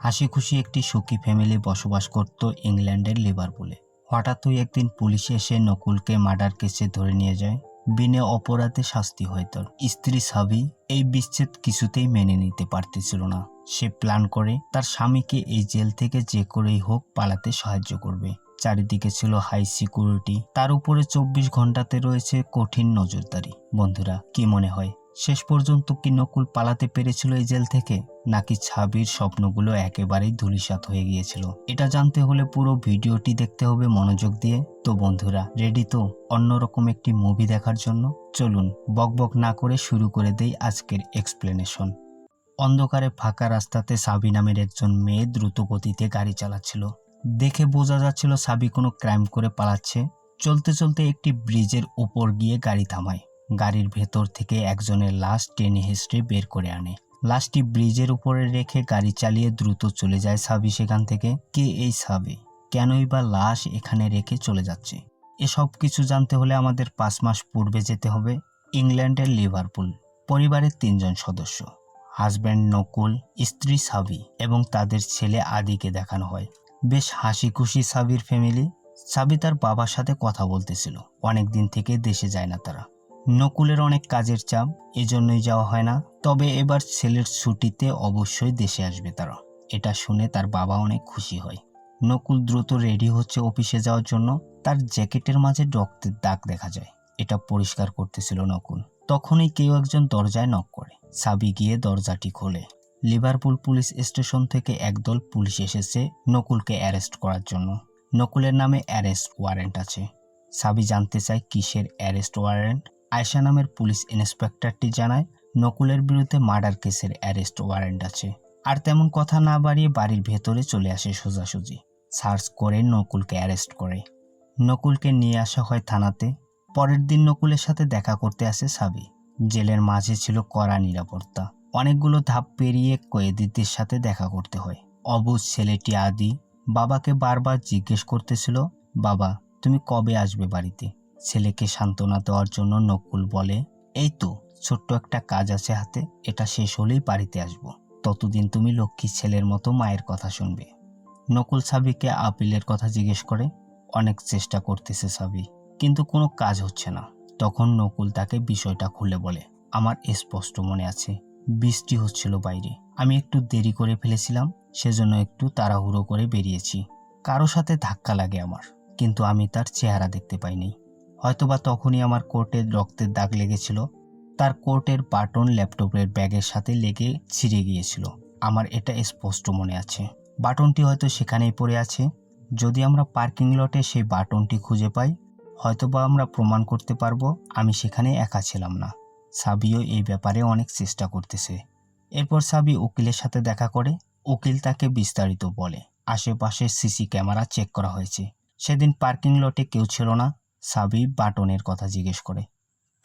হাসি খুশি একটি সুখী ফ্যামিলি বসবাস করত ইংল্যান্ডের লিভারপুলে। হঠাৎই একদিন পুলিশ এসে নকুলকে মার্ডার কেসে ধরে নিয়ে যায়। বিনা অপরাধে শাস্তি হয় তার। স্ত্রী সাবি এই বিচ্ছেদ কিছুতেই মেনে নিতে পারতেছিল না। সে প্ল্যান করে তার স্বামীকে এই জেল থেকে যে করেই হোক পালাতে সাহায্য করবে। চারিদিকে ছিল হাই সিকিউরিটি, তার উপরে 24 ঘন্টাতে রয়েছে কঠিন নজরদারি। বন্ধুরা, কি মনে হয় শেষ পর্যন্ত কি নকুল পালাতে পেরেছিল এই জেল থেকে, নাকি ছাবির স্বপ্নগুলো একেবারেই ধূলিসাৎ হয়ে গিয়েছিল? এটা জানতে হলে পুরো ভিডিওটি দেখতে হবে মনোযোগ দিয়ে। তো বন্ধুরা, রেডি তো অন্যরকম একটি মুভি দেখার জন্য? চলুন বকবক না করে শুরু করে দেই আজকের এক্সপ্লেনেশন। অন্ধকারে ফাঁকা রাস্তাতে সাবি নামের একজন মেয়ে দ্রুত গতিতে গাড়ি চালাচ্ছিল। দেখে বোঝা যাচ্ছিল সাবি কোনো ক্রাইম করে পালাচ্ছে। চলতে চলতে একটি ব্রিজের উপর গিয়ে গাড়ি থামায়। গাড়ির ভেতর থেকে একজনের লাশ টেনে হেঁচড়ে বের করে আনে। লাশটি ব্রিজের উপরে রেখে গাড়ি চালিয়ে দ্রুত চলে যায় সাবি সেখান থেকে। কে এই সাবি? কেনই বা লাশ এখানে রেখে চলে যাচ্ছে? এসব কিছু জানতে হলে আমাদের 5 মাস পূর্বে যেতে হবে ইংল্যান্ডের লিভারপুল। পরিবারের 3 জন সদস্য, হাজব্যান্ড নকুল, স্ত্রী সাবি এবং তাদের ছেলে আদিকে দেখানো হয়। বেশ হাসি খুশি সাবির ফ্যামিলি। সাবি তার বাবার সাথে কথা বলতেছিল। অনেক দিন থেকে দেশে যায় না তারা। নকুলের অনেক কাজের চাপ, এজন্যই যাওয়া হয় না। তবে এবার ছেলের ছুটিতে অবশ্যই দেশে আসবে তারা। এটা শুনে তার বাবা অনেক খুশি হয়। নকুল দ্রুত রেডি হচ্ছে অফিসে যাওয়ার জন্য। তার জ্যাকেটের মাঝে রক্তের দাগ দেখা যায়। এটা পরিষ্কার করতেছিল নকুল। তখনই কেউ একজন দরজায় নক করে। সাবি গিয়ে দরজাটি খোলে। লিভারপুল পুলিশ স্টেশন থেকে একদল পুলিশ এসেছে নকুলকে অ্যারেস্ট করার জন্য। নকুলের নামে অ্যারেস্ট ওয়ারেন্ট আছে। সাবি জানতে চায় কিসের অ্যারেস্ট ওয়ারেন্ট। আয়শা নামের পুলিশ ইন্সপেক্টরটি জানায় নকুলের বিরুদ্ধে মার্ডার কেসের অ্যারেস্ট ওয়ারেন্ট আছে। আর তেমন কথা না বাড়িয়ে বাড়ির ভেতরে চলে আসে সোজাসুজি। সার্চ করে নকুলকে অ্যারেস্ট করে। নকুলকে নিয়ে আসা হয় থানাতে। পরের দিন নকুলের সাথে দেখা করতে আসে সাবি। জেলের মাঝে ছিল কড়া নিরাপত্তা। অনেকগুলো ধাপ পেরিয়ে কয়েদিদের সাথে দেখা করতে হয়। অবুঝ ছেলেটি আদি বাবাকে বারবার জিজ্ঞেস করতেছিল, বাবা তুমি কবে আসবে বাড়িতে? ছেলেকে সান্ত্বনা দেওয়ার জন্য নকুল বলে, এই তো ছোট্ট একটা কাজ আছে হাতে, এটা শেষ হলেই বাড়িতে আসবো। ততদিন তুমি লক্ষ্মী ছেলের মতো মায়ের কথা শুনবে। নকুল সাবিকে আপিলের কথা জিজ্ঞেস করে। অনেক চেষ্টা করতেছে সাবি, কিন্তু কোনো কাজ হচ্ছে না। তখন নকুল তাকে বিষয়টা খুলে বলে, আমার স্পষ্ট মনে আছে বৃষ্টি হচ্ছিল বাইরে, আমি একটু দেরি করে ফেলেছিলাম, সেজন্য একটু তাড়াহুড়ো করে বেরিয়েছি। কারো সাথে ধাক্কা লাগে আমার, কিন্তু আমি তার চেহারা দেখতে পাইনি। হয়তোবা তখনই আমার কোটের রক্তের দাগ লেগেছিল। তার কোটের বাটন ল্যাপটপের ব্যাগের সাথে লেগে ছিঁড়ে গিয়েছিল। আমার এটা স্পষ্ট মনে আছে। বাটনটি হয়তো সেখানেই পড়ে আছে। যদি আমরা পার্কিং লটে সেই বাটনটি খুঁজে পাই, হয়তোবা আমরা প্রমাণ করতে পারবো আমি সেখানে একা ছিলাম না। সাবিও এই ব্যাপারে অনেক চেষ্টা করতেছে। এরপর সাবি উকিলের সাথে দেখা করে। উকিল তাকে বিস্তারিত বলে। আশেপাশে সিসি ক্যামেরা চেক করা হয়েছে। সেদিন পার্কিং লটে কেউ ছিল না। সাবি বাটনের কথা জিজ্ঞেস করে।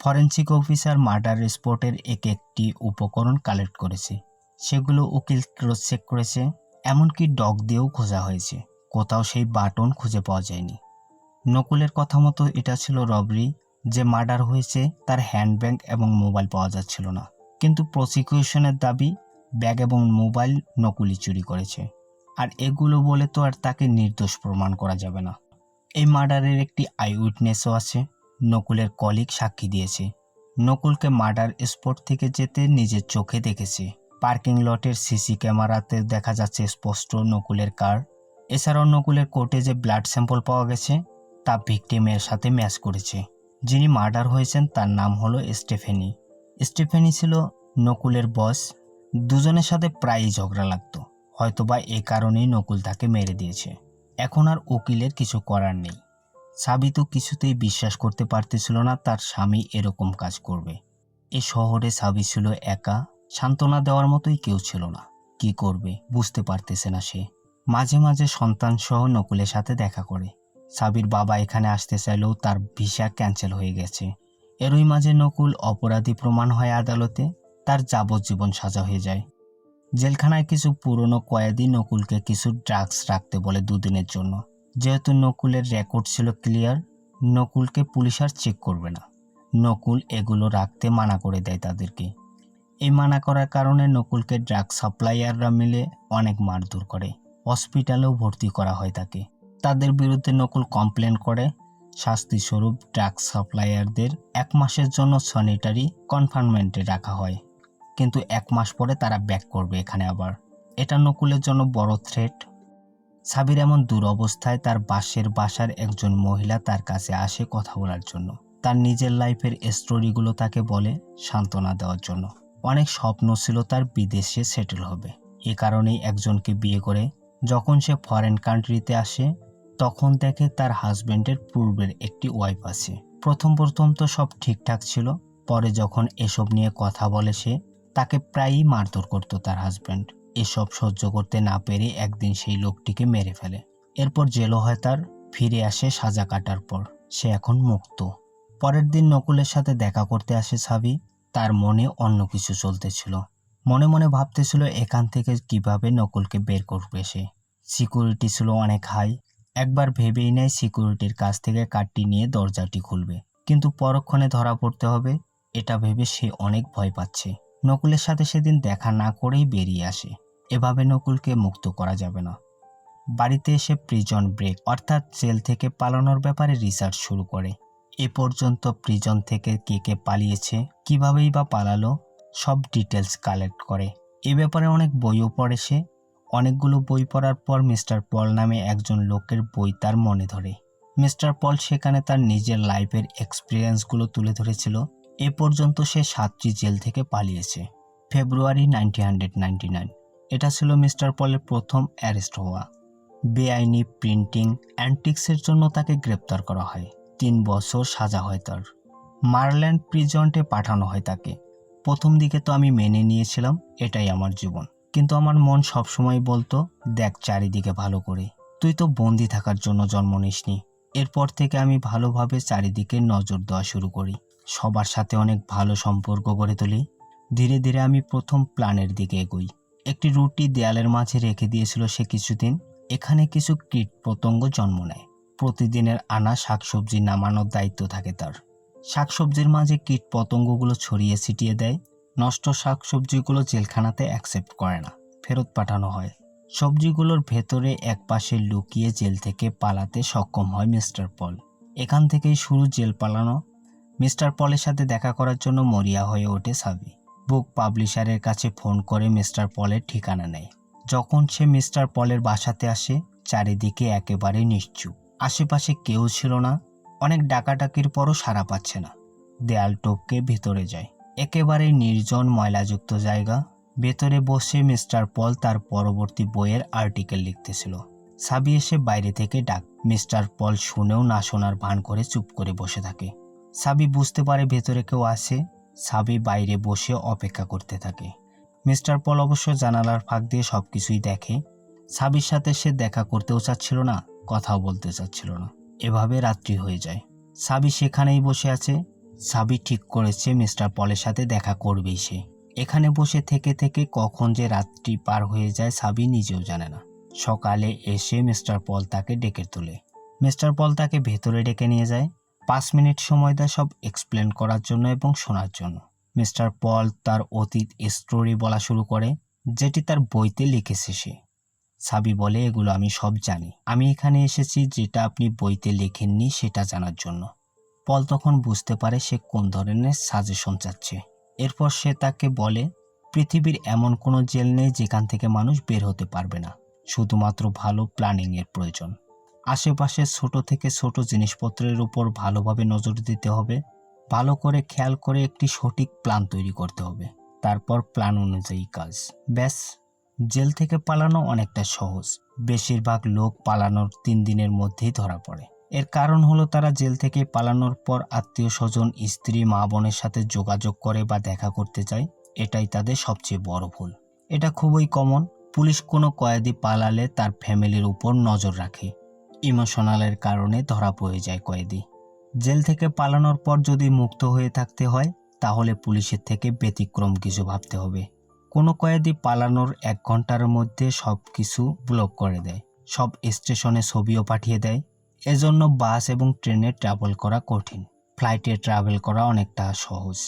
ফরেনসিক অফিসার মার্ডার স্পটের একটি উপকরণ কালেক্ট করেছে। সেগুলো উকিল ক্রস চেক করেছে। এমনকি ডগ দিয়েও খোঁজা হয়েছে। কোথাও সেই বাটন খুঁজে পাওয়া যায়নি। নকুলের কথা মতো এটা ছিল রবারি। যে মার্ডার হয়েছে তার হ্যান্ডব্যাগ এবং মোবাইল পাওয়া যাচ্ছিল না। কিন্তু প্রসিকিউশনের দাবি ব্যাগ এবং মোবাইল নকুলই চুরি করেছে। আর এগুলো বলে তো আর তাকে নির্দোষ প্রমাণ করা যাবে না। এই মার্ডারের একটি আই উইটনেসও আছে। নকুলের কলিগ সাক্ষী দিয়েছে। নকুলকে মার্ডার স্পট থেকে যেতে নিজের চোখে দেখেছে। পার্কিং লটের সিসি ক্যামেরাতে দেখা যাচ্ছে স্পষ্ট নকুলের কার। এছাড়াও নকুলের কোর্টে যে ব্লাড স্যাম্পল পাওয়া গেছে তা ভিকটিমের সাথে ম্যাচ করেছে। যিনি মার্ডার হয়েছেন তার নাম হলো স্টেফেনি। স্টেফেনি ছিল নকুলের বস। দুজনের সাথে প্রায়ই ঝগড়া লাগতো। হয়তোবা এ কারণেই নকুল তাকে মেরে দিয়েছে। এখন আর উকিলের কিছু করার নেই। সাবি তো কিছুতেই বিশ্বাস করতে পারতেছিল না তার স্বামী এরকম কাজ করবে। এ শহরে সাবি ছিল একা। সান্ত্বনা দেওয়ার মতোই কেউ ছিল না। কি করবে বুঝতে পারতেছে না সে। মাঝে মাঝে সন্তান সহ নকুলের সাথে দেখা করে। সাবির বাবা এখানে আসতে চাইলেও তার ভিসা ক্যান্সেল হয়ে গেছে। এরই মাঝে নকুল অপরাধী প্রমাণ হয় আদালতে। তার যাবজ্জীবন সাজা হয়ে যায়। জেলখানায় কিছু পুরনো কয়েদি নকুলকে কিছু ড্রাগস রাখতে বলে 2 দিনের জন্য। যেহেতু নকুলের রেকর্ড ছিল ক্লিয়ার, নকুলকে পুলিশ আর চেক করবে না। নকুল এগুলো রাখতে মানা করে দেয় তাদেরকে। এই মানা করার কারণে নকুলকে ড্রাগ সাপ্লাইয়াররা মিলে অনেক মারধর করে, হসপিটালেও ভর্তি করা হয় তাকে। তাদের বিরুদ্ধে নকুল কমপ্লেন করে। শাস্তিস্বরূপ ড্রাগ সাপ্লাইয়ারদের 1 মাসের জন্য স্যানিটারি কনফাইনমেন্টে রাখা হয়, কিন্তু 1 মাস পরে তারা ব্যাক করবে এখানে আবার। এটা নকুলের জন্য বড় থ্রেট। সাবির এমন দুরবস্থায় তার বাসার একজন মহিলা তার কাছে আসে কথা বলার জন্য, তার নিজের লাইফের স্টোরিগুলো তাকে বলে সান্ত্বনা দেওয়ার জন্য। অনেক স্বপ্ন ছিল তার বিদেশে সেটেল হবে, এ কারণেই একজনকে বিয়ে করে। যখন সে ফরেন কান্ট্রিতে আসে তখন দেখে তার হাজবেন্ডের পূর্বের একটি ওয়াইফ আছে। প্রথম তো সব ঠিকঠাক ছিল, পরে যখন এসব নিয়ে কথা বলে সে, তাকে প্রায়ই মারধর করত তার হাজবেন্ড। এসব সহ্য করতে না পেরে একদিন সেই লোকটিকে মেরে ফেলে। এরপর জেলও হয় তার। ফিরে আসে সাজা কাটার পর, সে এখন মুক্ত। পরের দিন নকুলের সাথে দেখা করতে আসে সাবি। তার মনে অন্য কিছু চলতেছিল, মনে মনে ভাবতেছিল এখান থেকে কিভাবে নকুলকে বের করবে সে। সিকিউরিটি ছিল অনেক হাই। একবার ভেবেই নেয় সিকিউরিটির কাছ থেকে কার্ডটি নিয়ে দরজাটি খুলবে, কিন্তু পরক্ষণে ধরা পড়তে হবে, এটা ভেবে সে অনেক ভয় পাচ্ছে। নকুলের সাথে সেদিন দেখা না করেই বেরিয়ে আসে। এভাবে নকুলকে মুক্ত করা যাবে না। বাড়িতে এসে প্রিজন ব্রেক অর্থাৎ জেল থেকে পালানোর ব্যাপারে রিসার্চ শুরু করে। এ পর্যন্ত প্রিজন থেকে কে কে পালিয়েছে, কিভাবেই বা পালালো, সব ডিটেলস কালেক্ট করে। এ ব্যাপারে অনেক বইও পড়ে সে। অনেকগুলো বই পড়ার পর মিস্টার পল নামে একজন লোকের বই তার মনে ধরে। মিস্টার পল সেখানে তার নিজের লাইফের এক্সপিরিয়েন্সগুলো তুলে ধরেছিল। এ পর্যন্ত সে 7টি জেল থেকে পালিয়েছে। ফেব্রুয়ারি 1999 এটা ছিল মিস্টার পলের প্রথম অ্যারেস্ট হওয়া। বেআইনি প্রিন্টিং অ্যান্টিক্সের জন্য তাকে গ্রেপ্তার করা হয়। 3 বছর সাজা হয় তার। মারল্যান্ড প্রিজন্টে পাঠানো হয় তাকে। প্রথম দিকে তো আমি মেনে নিয়েছিলাম, এটাই আমার জীবন, কিন্তু আমার মন সবসময় বলতো, দেখ চারিদিকে ভালো করে, তুই তো বন্দি থাকার জন্য জন্ম নিসনি। এরপর থেকে আমি ভালোভাবে চারিদিকে নজর দেওয়া শুরু করি, সবার সাথে অনেক ভালো সম্পর্ক গড়ে তুলি। ধীরে ধীরে আমি প্রথম প্ল্যানের দিকে এগোই। একটি রুটি দেয়ালের মাঝে রেখে দিয়েছিল সে কিছুদিন। এখানে কিছু কীট পতঙ্গ জন্ম নেয়। প্রতিদিনের আনা শাকসবজি নামানোর দায়িত্ব থাকে তার। শাকসবজির মাঝে কীট পতঙ্গগুলো ছড়িয়ে ছিটিয়ে দেয়। নষ্ট শাকসবজিগুলো জেলখানাতে অ্যাকসেপ্ট করে না, ফেরত পাঠানো হয়। সবজিগুলোর ভেতরে একপাশে লুকিয়ে জেল থেকে পালাতে সক্ষম হয় মিস্টার পল। এখান থেকেই শুরু জেল পালানো। মিস্টার পলের সাথে দেখা করার জন্য মরিয়া হয়ে ওঠে সাবি। বুক পাবলিশারের কাছে ফোন করে মিস্টার পলের ঠিকানা নেয়। যখন সে মিস্টার পলের বাসাতে আসে, চারিদিকে একেবারে নিশ্চুপ। আশেপাশে কেউ ছিল না। অনেক ডাকাডাকির পরও সাড়া পাচ্ছে না। দেয়াল টপকে ভেতরে যায়। একেবারে নির্জন ময়লাযুক্ত জায়গা। ভেতরে বসে মিস্টার পল তার পরবর্তী বইয়ের আর্টিকেল লিখতেছিল। সাবি এসে বাইরে থেকে ডাক। মিস্টার পল শুনেও না শোনার ভান করে চুপ করে বসে থাকে। সাবি বুঝতে পারে ভেতরে কেউ আছে। সাবি বাইরে বসে অপেক্ষা করতে থাকে। মিস্টার পল অবশ্য জানালার ফাঁক দিয়ে সবকিছুই দেখে। সাবির সাথে সে দেখা করতেও চাচ্ছিল না, কথাও বলতে চাচ্ছিল না। এভাবে রাত্রি হয়ে যায়। সাবি সেখানেই বসে আছে। সাবি ঠিক করেছে মিস্টার পলের সাথে দেখা করবেই সে। এখানে বসে থেকে থেকে কখন যে রাত্রি পার হয়ে যায় সাবি নিজেও জানে না। সকালে এসে মিস্টার পল তাকে ডেকে তোলে। মিস্টার পল তাকে ভেতরে ডেকে নিয়ে যায়। 5 মিনিট সময় দেয় সব এক্সপ্লেন করার জন্য এবং শোনার জন্য। মিস্টার পল তার অতীত স্টোরি বলা শুরু করে, যেটি তার বইতে লিখেছে সে। সাবি বলে, এগুলো আমি সব জানি। আমি এখানে এসেছি যেটা আপনি বইতে লেখেননি সেটা জানার জন্য। পল তখন বুঝতে পারে সে কোন ধরনের সাজেশন চাচ্ছে। এরপর সে তাকে বলে, পৃথিবীর এমন কোনো জেল নেই যেখান থেকে মানুষ বের হতে পারবে না, শুধুমাত্র ভালো প্ল্যানিংয়ের প্রয়োজন। আশেপাশে ছোট থেকে ছোট জিনিসপত্রের উপর ভালোভাবে নজর দিতে হবে। ভালো করে খেয়াল করে একটি সঠিক প্ল্যান তৈরি করতে হবে, তারপর প্ল্যান অনুযায়ী কাজ। ব্যাস, জেল থেকে পালানো অনেকটা সহজ। বেশিরভাগ লোক পালানোর 3 দিনের মধ্যেই ধরা পড়ে। এর কারণ হলো তারা জেল থেকে পালানোর পর আত্মীয় স্বজন, স্ত্রী, মা বোনের সাথে যোগাযোগ করে বা দেখা করতে চায়। এটাই তাদের সবচেয়ে বড় ভুল। এটা খুবই কমন। পুলিশ কোনো কয়েদি পালালে তার ফ্যামিলির উপর নজর রাখে। ইমোশনালের কারণে ধরা পড়ে যায় কয়েদি। জেল থেকে পালানোর পর যদি মুক্ত হয়ে থাকতে হয় তাহলে পুলিশের থেকে ব্যতিক্রম কিছু ভাবতে হবে। কোনো কয়েদি পালানোর 1 ঘন্টার মধ্যে সব কিছু ব্লক করে দেয়, সব স্টেশনে ছবিও পাঠিয়ে দেয়। এজন্য বাস এবং ট্রেনে ট্রাভেল করা কঠিন, ফ্লাইটে ট্রাভেল করা অনেকটা সহজ।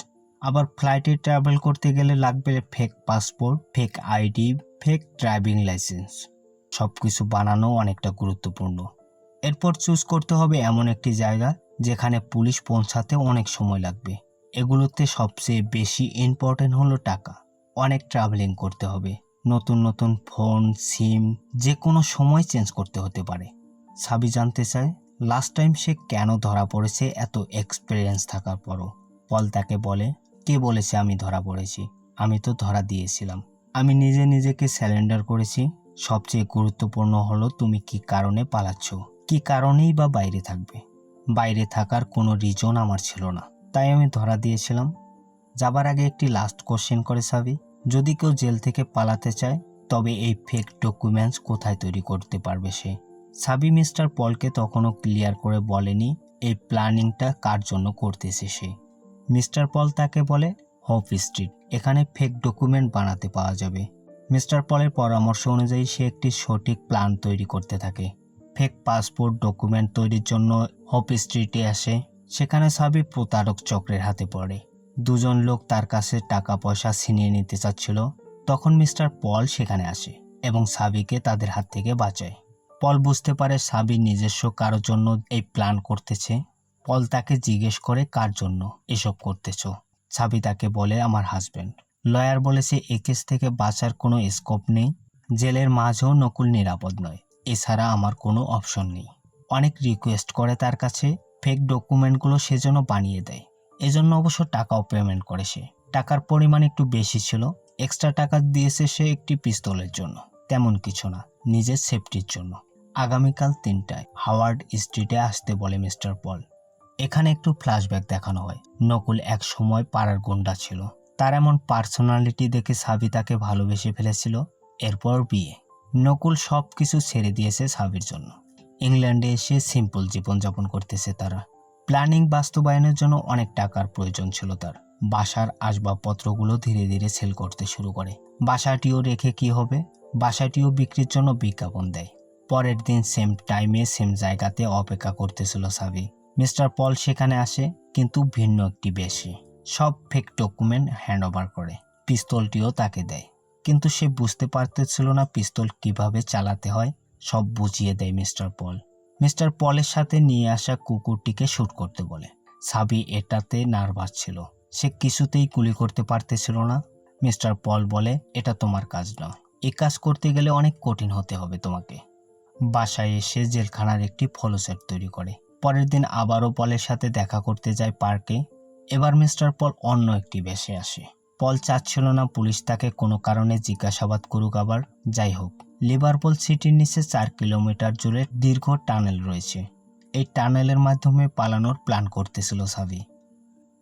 আবার ফ্লাইটে ট্রাভেল করতে গেলে লাগবে fake passport, fake ID, fake driving licence. সব কিছু বানানো অনেকটা গুরুত্বপূর্ণ। এরপর চুজ করতে হবে এমন একটি জায়গা যেখানে পুলিশ পৌঁছাতে অনেক সময় লাগবে। এগুলোতে সবচেয়ে বেশি ইম্পর্টেন্ট হলো টাকা। অনেক ট্রাভেলিং করতে হবে, নতুন নতুন ফোন, সিম যে কোনো সময় চেঞ্জ করতে হতে পারে। সাবি জানতে চায় লাস্ট টাইম সে কেন ধরা পড়েছে এত এক্সপিরিয়েন্স থাকার পরও। পল তাকে বলে, কে বলেছে আমি ধরা পড়েছি? আমি তো ধরা দিয়েছিলাম। আমি নিজে নিজেকে স্যারেন্ডার করেছি। সবচেয়ে গুরুত্বপূর্ণ হলো তুমি কি কারণে পালাচ্ছ, কি কারণেই বা বাইরে থাকবে। বাইরে থাকার কোনো রিজন আমার ছিল না, তাই আমি ধরা দিয়েছিলাম। যাবার আগে একটি লাস্ট কোশ্চেন করে সাবি, যদি কেউ জেল থেকে পালাতে চায় তবে এই ফেক ডকুমেন্টস কোথায় তৈরি করতে পারবে সে? সাবি মিস্টার পলকে তখনও ক্লিয়ার করে বলেনি এই প্ল্যানিংটা কার জন্য করতেছে সে। মিস্টার পল তাকে বলে হোপ স্ট্রিট, এখানে ফেক ডকুমেন্ট বানাতে পাওয়া যাবে। মিস্টার পলের পরামর্শ অনুযায়ী সে একটি সঠিক প্ল্যান তৈরি করতে থাকে। ফেক পাসপোর্ট ডকুমেন্ট তৈরির জন্য হোপ স্ট্রিটে আসে। সেখানে সাবি প্রতারক চক্রের হাতে পড়ে। দুজন লোক তার কাছে টাকা পয়সা ছিনিয়ে নিতে চাচ্ছিল। তখন মিস্টার পল সেখানে আসে এবং সাবিকে তাদের হাত থেকে বাঁচায়। পল বুঝতে পারে সাবি নিজস্ব কারোর জন্য এই প্ল্যান করতেছে। পল তাকে জিজ্ঞেস করে কার জন্য এসব করতেছ? সাবি তাকে বলে আমার হাজব্যান্ড। লয়ার বলেছে এই কেস থেকে বাঁচার কোনো স্কোপ নেই। জেলের মাঝেও নকুল নিরাপদ নয়, এছাড়া আমার কোনো অপশন নেই। অনেক রিকোয়েস্ট করে তার কাছে ফেক ডকুমেন্টগুলো সেজন্য বানিয়ে দেয়। এজন্য অবশ্য টাকাও পেমেন্ট করে সে। টাকার পরিমাণ একটু বেশি ছিল। এক্সট্রা টাকা দিয়েছে সে একটি পিস্তলের জন্য, তেমন কিছু না, নিজের সেফটির জন্য। আগামীকাল 3টায় হাওয়ার্ড স্ট্রিটে আসতে বলে মিস্টার পল। এখানে একটু ফ্ল্যাশব্যাক দেখানো হয়। নকুল এক সময় পাড়ার গুন্ডা ছিল। তার এমন পার্সোনালিটি দেখে সাবি তাকে ভালোবেসে ফেলেছিল। এরপর বিয়ে। নকুল সব কিছু ছেড়ে দিয়েছে সাবির জন্য। ইংল্যান্ডে এসে সিম্পল জীবনযাপন করতেছে তারা। প্ল্যানিং বাস্তবায়নের জন্য অনেক টাকার প্রয়োজন ছিল তার। বাসার আসবাবপত্রগুলো ধীরে ধীরে সেল করতে শুরু করে। বাসাটিও রেখে কি হবে? বাসাটিও বিক্রির জন্য বিজ্ঞাপন দেয়। পরের দিন সেম টাইমে সেম জায়গাতে অপেক্ষা করতেছিল সাবি। মিস্টার পল সেখানে আসে, কিন্তু ভিন্ন একটি বেশে। সব ফেক ডকুমেন্ট হ্যান্ডওভার করে। পিস্তলটিও তাকে দেয়, কিন্তু সে বুঝতে পারতেছিল না পিস্তল কিভাবে চালাতে হয়। সব বুঝিয়ে দেয় মিস্টার পল। মিস্টার পলের সাথে নিয়ে আসা কুকুরটিকে শুট করতে বলে। সাবি এটাতে নার্ভাস ছিল। সে কিছুতেই গুলি করতে পারতেছিল না। মিস্টার পল বলে এটা তোমার কাজ নয়, এ কাজ করতে গেলে অনেক কঠিন হতে হবে তোমাকে। বাসায় এসে জেলখানার একটি ফলোসেট তৈরি করে। পরের দিন আবারও পলের সাথে দেখা করতে যায় পার্কে। এবার মিস্টার পল অন্য একটি বেশে আসে। পল চাচ্ছিল না পুলিশ তাকে কোনো কারণে জিজ্ঞাসাবাদ করুক আবার। যাই হোক, লিভারপুল সিটির নিচে 4 কিলোমিটার জুড়ে দীর্ঘ টানেল রয়েছে। এই টানেলের মাধ্যমে পালানোর প্ল্যান করতেছিল সাবি।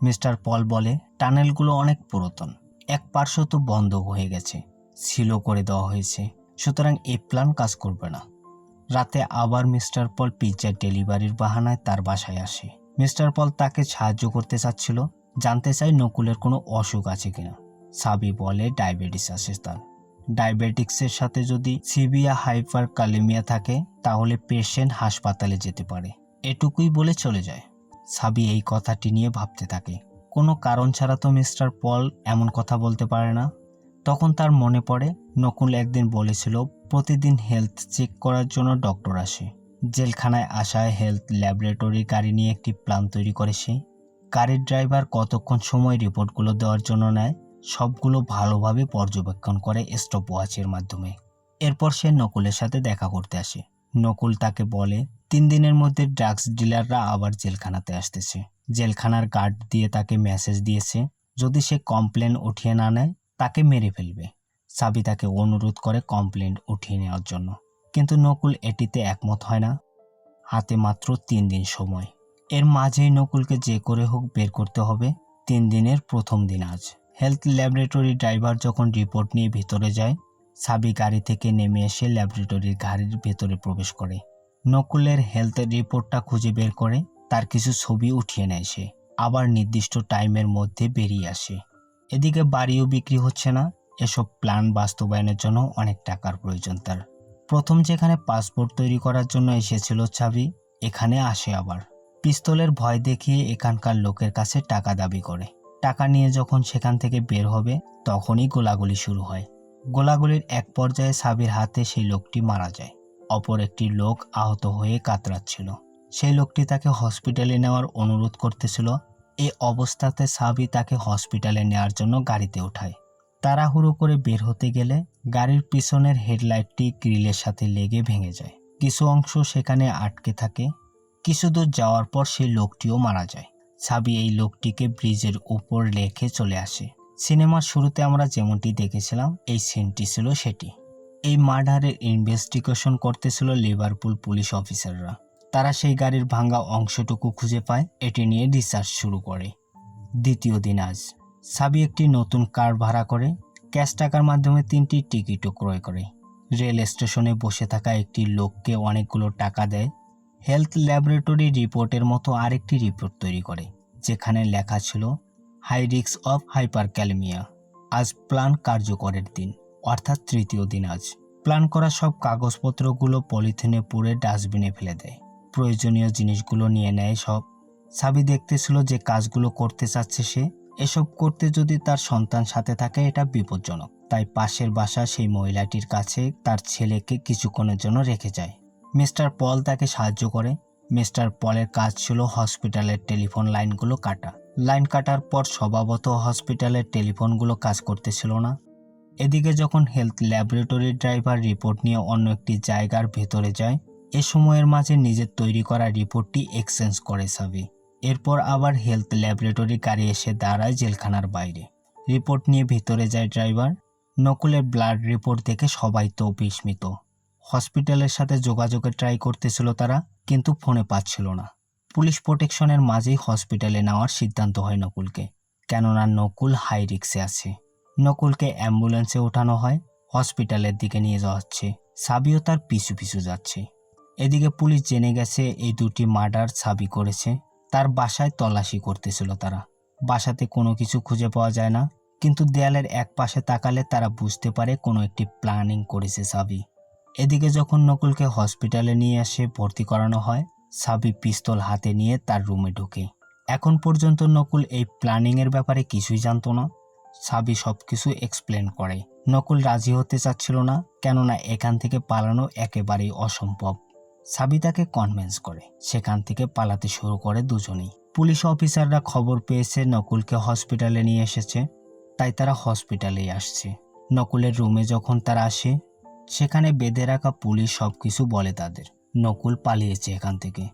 মিস্টার পল বলে টানেলগুলো অনেক পুরাতন, এক পার্শ্ব তো বন্ধ হয়ে গেছে, সিলও করে দেওয়া হয়েছে, সুতরাং এই প্ল্যান কাজ করবে না। রাতে আবার মিস্টার পল পিৎজা ডেলিভারির বাহানায় তার বাসায় আসে। মিস্টার পল তাকে সাহায্য করতে চাচ্ছিল, জানতে চায় নকুলের কোনো অসুখ আছে কিনা। সাবি বলে ডায়াবেটিস আছে তার। ডায়াবেটিক্সের সাথে যদি সিভিয়ার হাইপার কালেমিয়া থাকে তাহলে পেশেন্ট হাসপাতালে যেতে পারে। এটুকুই বলে চলে যায়। সাবি এই কথাটি নিয়ে ভাবতে থাকে। কোনো কারণ ছাড়া তো মিস্টার পল এমন কথা বলতে পারে না। তখন তার মনে পড়ে নকুল একদিন বলেছিল প্রতিদিন হেলথ চেক করার জন্য ডক্টর আসে। জেলখানায় আসায় হেলথ ল্যাবরেটরি গাড়ি নিয়ে একটি প্ল্যান তৈরি করে সে। গাড়ির ড্রাইভার কতক্ষণ সময় রিপোর্টগুলো দেওয়ার জন্য নেয় সবগুলো ভালোভাবে পর্যবেক্ষণ করে স্টপ ওয়াচের মাধ্যমে। এরপর সে নকুলের সাথে দেখা করতে আসে। নকুল তাকে বলে 3 দিনের মধ্যে ড্রাগস ডিলাররা আবার জেলখানাতে আসতেছে। জেলখানার গার্ড দিয়ে তাকে মেসেজ দিয়েছে যদি সে কমপ্লেন উঠিয়ে না নেয় তাকে মেরে ফেলবে। সাবি তাকে অনুরোধ করে কমপ্লেন উঠিয়ে নেওয়ার জন্য, কিন্তু নকুল এটিতে একমত হয় না। হাতে মাত্র 3 দিন সময়। এর মাঝেই নকুলকে যে করে হোক বের করতে হবে। 3 দিনের প্রথম দিন আজ। হেলথ ল্যাবরেটরি ড্রাইভার যখন রিপোর্ট নিয়ে ভিতরে যায়, সাবি গাড়ি থেকে নেমে এসে ল্যাবরেটরির গাড়ির ভেতরে প্রবেশ করে। নকুলের হেলথ রিপোর্টটা খুঁজে বের করে তার কিছু ছবি উঠিয়ে নেয় সে। আবার নির্দিষ্ট টাইমের মধ্যে বেরিয়ে আসে। এদিকে বাড়িও বিক্রি হচ্ছে না। এসব প্ল্যান বাস্তবায়নের জন্য অনেক টাকার প্রয়োজন তার। প্রথম যেখানে পাসপোর্ট তৈরি করার জন্য এসেছিল সাবি, এখানে আসে আবার পিস্তলের ভয় দেখিয়ে এখানকার লোকের কাছে টাকা দাবি করে। টাকা নিয়ে যখন সেখান থেকে বের হবে তখনই গোলাগুলি শুরু হয়। গোলাগুলির এক পর্যায়ে সাবির হাতে সেই লোকটি মারা যায়। অপর একটি লোক আহত হয়ে কাতরাচ্ছিল। সেই লোকটি তাকে হসপিটালে নেওয়ার অনুরোধ করতেছিল। এই অবস্থাতে সাবি তাকে হসপিটালে নেওয়ার জন্য গাড়িতে ওঠায়। তাড়াহুড়ো করে বের হতে গেলে গাড়ির পিছনের হেডলাইটটি গ্রিলের সাথে লেগে ভেঙে যায়। কিছু অংশ সেখানে আটকে থাকে। কিছু দূর যাওয়ার পর সেই লোকটিও মারা যায়। সাবি এই লোকটিকে ব্রিজের উপর রেখে চলে আসে। সিনেমার শুরুতে আমরা যেমনটি দেখেছিলাম এই সিনটি ছিল সেটি। এই মার্ডারের ইনভেস্টিগেশন করতেছিল লিভারপুল পুলিশ অফিসাররা। তারা সেই গাড়ির ভাঙা অংশটুকু খুঁজে পায়, এটি নিয়ে রিসার্চ শুরু করে। দ্বিতীয় দিন আজ সাবি একটি নতুন কার ভাড়া করে ক্যাশ টাকার মাধ্যমে 3টি টিকিটও ক্রয় করে। রেল স্টেশনে বসে থাকা একটি লোককে অনেকগুলো টাকা দেয়। হেলথ ল্যাবরেটরি রিপোর্টের মতো আরেকটি রিপোর্ট তৈরি করে, যেখানে লেখা ছিল হাই রিস্ক অফ হাইপারক্যালেমিয়া। আজ প্ল্যান কার্যকরের দিন, অর্থাৎ তৃতীয় দিন আজ। প্ল্যান করা সব কাগজপত্রগুলো পলিথিনে পুরে ডাস্টবিনে ফেলে দেয়। প্রয়োজনীয় জিনিসগুলো নিয়ে নেয় সব। সাবি দেখতেছিল যে কাজগুলো করতে চাচ্ছে সে, এসব করতে যদি তার সন্তান সাথে থাকে এটা বিপজ্জনক। তাই পাশের বাসা সেই মহিলাটির কাছে তার ছেলেকে কিছুক্ষণের জন্য রেখে যায়। মিস্টার পল তাকে সাহায্য করে। মিস্টার পলের কাজ ছিল হসপিটালের টেলিফোন লাইনগুলো কাটা। লাইন কাটার পর স্বভাবত হসপিটালের টেলিফোনগুলো কাজ করতেছিল না। এদিকে যখন হেলথ ল্যাবরেটরির ড্রাইভার রিপোর্ট নিয়ে অন্য একটি জায়গার ভেতরে যায়, এ সময়ের মাঝে নিজের তৈরি করা রিপোর্টটি এক্সচেঞ্জ করে সাবি। এরপর আবার হেলথ ল্যাবরেটরি গাড়ি এসে দাঁড়ায় জেলখানার বাইরে। রিপোর্ট নিয়ে ভিতরে যায় ড্রাইভার। নকুলের ব্লাড রিপোর্ট দেখে সবাই তো বিস্মিত। হসপিটালের সাথে যোগাযোগের ট্রাই করতেছিল তারা, কিন্তু ফোনে পাচ্ছিল না। পুলিশ প্রোটেকশনের মাঝেই হসপিটালে নেওয়ার সিদ্ধান্ত হয় নকুলকে, কেননা নকুল হাই রিস্কে আছে। নকুলকে অ্যাম্বুলেন্সে ওঠানো হয়, হসপিটালের দিকে নিয়ে যাওয়া হচ্ছে। সাবিও তার পিছু পিছু যাচ্ছে। এদিকে পুলিশ জেনে গেছে এই দুটি মার্ডার সাবি করেছে। তার বাসায় তল্লাশি করতেছিল তারা। বাসাতে কোনো কিছু খুঁজে পাওয়া যায় না, কিন্তু দেয়ালের এক পাশে তাকালে তারা বুঝতে পারে কোনো একটি প্ল্যানিং করেছে সাবি। এদিকে যখন নকুলকে হসপিটালে নিয়ে এসে ভর্তি করানো হয়, সাবি পিস্তল হাতে নিয়ে তার রুমে ঢোকে। এখন পর্যন্ত নকুল এই প্ল্যানিংয়ের ব্যাপারে কিছুই জানতো না। সাবি সবকিছু এক্সপ্লেন করে। নকুল রাজি হতে চাচ্ছিল না, কেননা এখান থেকে পালানো একেবারেই অসম্ভব। সাবি তাকে কনভিন্স করে। সেখান থেকে পালাতে শুরু করে দুজনেই। পুলিশ অফিসাররা খবর পেয়েছে নকুলকে হসপিটালে নিয়ে এসেছে, তাই তারা হসপিটালেই আসছে। নকুলের রুমে যখন তারা আসে, সেখানে বেঁধে রাখা পুলিশ সবকিছু বলে তাদের। নকুল পালিয়েছে এখান থেকে।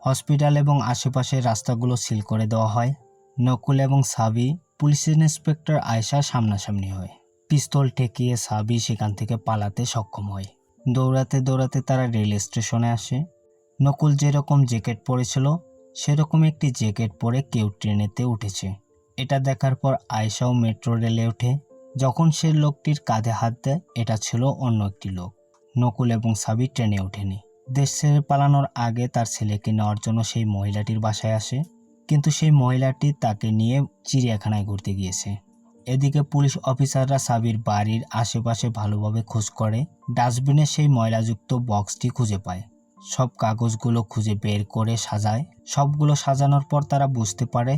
হসপিটাল এবং আশেপাশের রাস্তাগুলো সিল করে দেওয়া হয়। নকুল এবং সাবি পুলিশ ইন্সপেক্টর আয়েশার সামনাসামনি হয়। পিস্তল ঠেকিয়ে সাবি সেখান থেকে পালাতে সক্ষম হয়। দৌড়াতে দৌড়াতে তারা রেল স্টেশনে আসে। নকুল যেরকম জ্যাকেট পরেছিল সেরকম একটি জ্যাকেট পরে কেউ ট্রেনেতে উঠেছে। এটা দেখার পর আয়েশাও মেট্রো রেলে ওঠে। যখন সে লোকটির কাঁধে হাত দেয়, এটা ছিল অন্য একটি লোক। নকুল এবং সাবি ট্রেনে ওঠেনি। দেশ ছেড়ে পালানোর আগে তার ছেলেকে নেওয়ার জন্য সেই মহিলাটির বাসায় আসে, কিন্তু সেই মহিলাটি তাকে নিয়ে চিড়িয়াখানায় ঘুরতে গিয়েছে। এদিকে পুলিশ অফিসাররা সাবির বাড়ির আশেপাশে ভালোভাবে খোঁজ করে। ডাস্টবিনে সেই ময়লাযুক্ত বক্সটি খুঁজে পায়। সব কাগজগুলো খুঁজে বের করে সাজায়। সবগুলো সাজানোর পর তারা বুঝতে পারে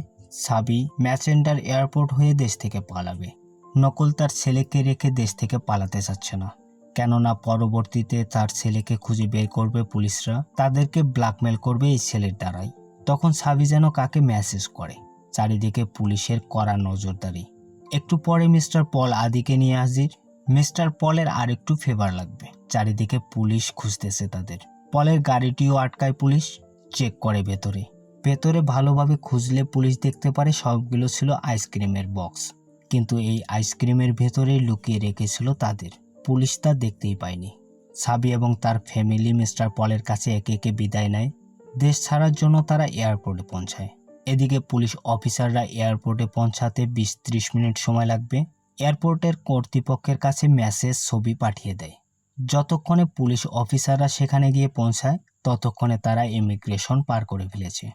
সাবি ম্যাচেন্ডার এয়ারপোর্ট হয়ে দেশ থেকে পালাবে। নকুল তার ছেলেকে রেখে দেশ থেকে পালাতে চাচ্ছে না, কেননা পরবর্তীতে তার ছেলেকে খুঁজে বের করবে পুলিশরা, তাদেরকে ব্ল্যাকমেল করবে এই ছেলের দ্বারাই। তখন সাবি যেন কাকে মেসেজ করে। চারিদিকে পুলিশের কড়া নজরদারি। একটু পরে মিস্টার পল আদিকে নিয়ে হাজির। মিস্টার পলের আরেকটু ফেভার লাগবে। চারিদিকে পুলিশ খুঁজতেছে তাদের। পলের গাড়িটিও আটকায় পুলিশ, চেক করে ভেতরে। ভেতরে ভালোভাবে খুঁজলে পুলিশ দেখতে পারে সবগুলো ছিল আইসক্রিমের বক্স, কিন্তু এই আইসক্রিমের ভেতরেই লুকিয়ে রেখেছিল তাদের। পুলিশ তা দেখতেই পায়নি। সাবি এবং তার ফ্যামিলি মিস্টার পলের কাছে একে একে বিদায় নেয়। দেশ ছাড়ার জন্য তারা এয়ারপোর্টে পৌঁছায়। এদিকে পুলিশ অফিসাররা এয়ারপোর্টে পৌঁছাতে 20-30 মিনিট সময় লাগবে। এয়ারপোর্টের কর্তৃপক্ষের কাছে মেসেজ ছবি পাঠিয়ে দেয়। যতক্ষণে পুলিশ অফিসাররা সেখানে গিয়ে পৌঁছায়, ততক্ষণে তারা ইমিগ্রেশন পার করে ফেলেছে।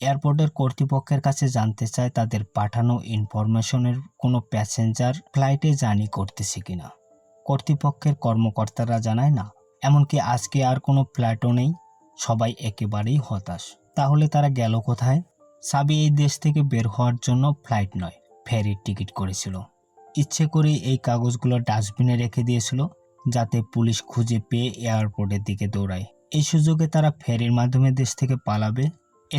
এয়ারপোর্টের কর্তৃপক্ষের কাছে জানতে চায় তাদের পাঠানো ইনফরমেশনের কোনো প্যাসেঞ্জার ফ্লাইটে জার্নি করতেছে কিনা। কর্তৃপক্ষের কর্মকর্তারা জানায় না, এমনকি আজকে আর কোনো ফ্লাইটও নেই। সবাই একেবারেই হতাশ। তাহলে তারা গেল কোথায়? সাবি এই দেশ থেকে বের হওয়ার জন্য ফ্লাইট নয়, ফেরির টিকিট করেছিল। ইচ্ছে করেই এই কাগজগুলো ডাস্টবিনে রেখে দিয়েছিল যাতে পুলিশ খুঁজে পেয়ে এয়ারপোর্টের দিকে দৌড়ায়। এই সুযোগে তারা ফেরির মাধ্যমে দেশ থেকে পালাবে।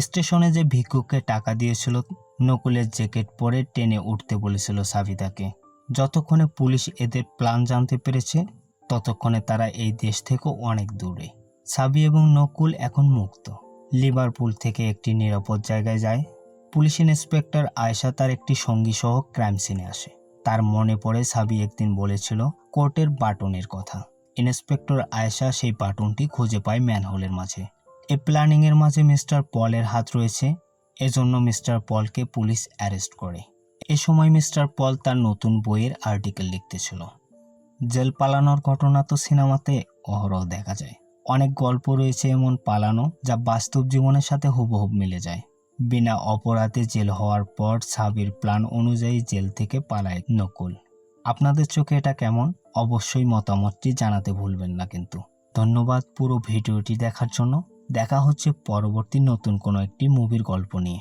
স্টেশনে যে ভিক্ষুককে টাকা দিয়েছিল নকুলের জ্যাকেট পরে ট্রেনে উঠতে বলেছিল সাবিতাকে। যতক্ষণে পুলিশ এদের প্ল্যান জানতে পেরেছে ততক্ষণে তারা এই দেশ থেকে অনেক দূরে। সাবি এবং নকুল এখন মুক্ত। লিভারপুল থেকে একটি নিরাপদ জায়গায় যায়। পুলিশ ইন্সপেক্টর আয়েশা তার একটি সঙ্গী সহ ক্রাইম সিনে আসে। তার মনে পড়ে সাবি একদিন বলেছিল কোর্টের বাটনের কথা। ইন্সপেক্টর আয়েশা সেই বাটনটি খুঁজে পায় ম্যানহোলের মাঝে। এই প্ল্যানিং এর মাঝে মিস্টার পলের হাত রয়েছে, এজন্য মিস্টার পলকে পুলিশ অ্যারেস্ট করে। এ সময় মিস্টার পল তার নতুন বইয়ের আর্টিকেল লিখতেছিল। জেল পালানোর ঘটনা তো সিনেমাতে অহরহ দেখা যায়। অনেক গল্প রয়েছে এমন পালানো যা বাস্তব জীবনের সাথে হুবহুব মিলে যায়। বিনা অপরাধে জেল হওয়ার পর সাবির প্ল্যান অনুযায়ী জেল থেকে পালায় নকুল। আপনাদের চোখে এটা কেমন? অবশ্যই মতামতটি জানাতে ভুলবেন না কিন্তু। ধন্যবাদ পুরো ভিডিওটি দেখার জন্য। দেখা হচ্ছে পরবর্তী নতুন কোনো একটি মুভির গল্প নিয়ে।